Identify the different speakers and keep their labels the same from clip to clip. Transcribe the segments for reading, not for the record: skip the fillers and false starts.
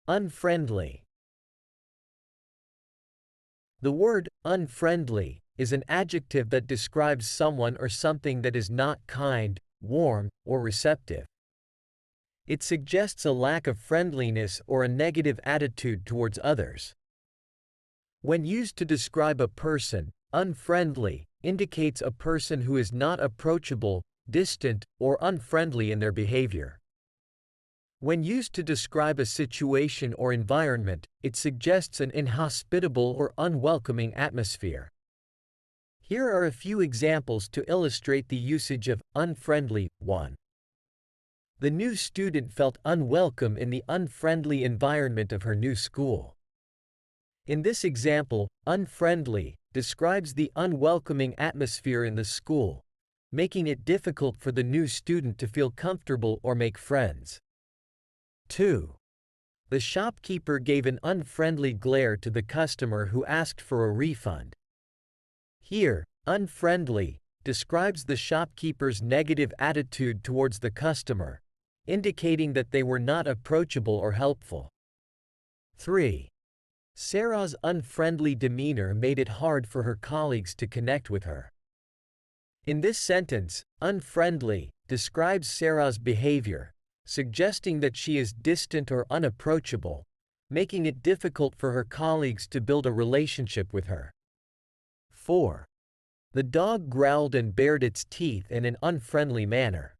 Speaker 1: Unfriendly. The word unfriendly is an adjective that describes someone or something that is not kind, warm, or receptive. It suggests a lack of friendliness or a negative attitude towards others. When used to describe a person, unfriendly indicates a person who is not approachable, distant, or unfriendly in their behavior. When used to describe a situation or environment, it suggests an inhospitable or unwelcoming atmosphere. Here are a few examples to illustrate the usage of unfriendly. 1. The new student felt unwelcome in the unfriendly environment of her new school. In this example, unfriendly describes the unwelcoming atmosphere in the school, making it difficult for the new student to feel comfortable or make friends. 2. The shopkeeper gave an unfriendly glare to the customer who asked for a refund. Here, unfriendly describes the shopkeeper's negative attitude towards the customer, indicating that they were not approachable or helpful. 3. Sarah's unfriendly demeanor made it hard for her colleagues to connect with her. In this sentence, unfriendly describes Sarah's behavior, suggesting that she is distant or unapproachable, making it difficult for her colleagues to build a relationship with her. 4. The dog growled and bared its teeth in an unfriendly manner.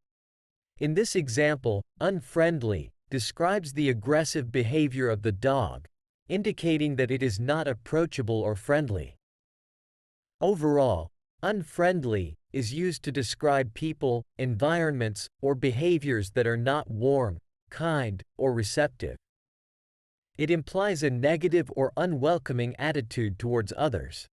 Speaker 1: In this example, unfriendly describes the aggressive behavior of the dog, indicating that it is not approachable or friendly. Overall, unfriendly is used to describe people, environments, or behaviors that are not warm, kind, or receptive. It implies a negative or unwelcoming attitude towards others.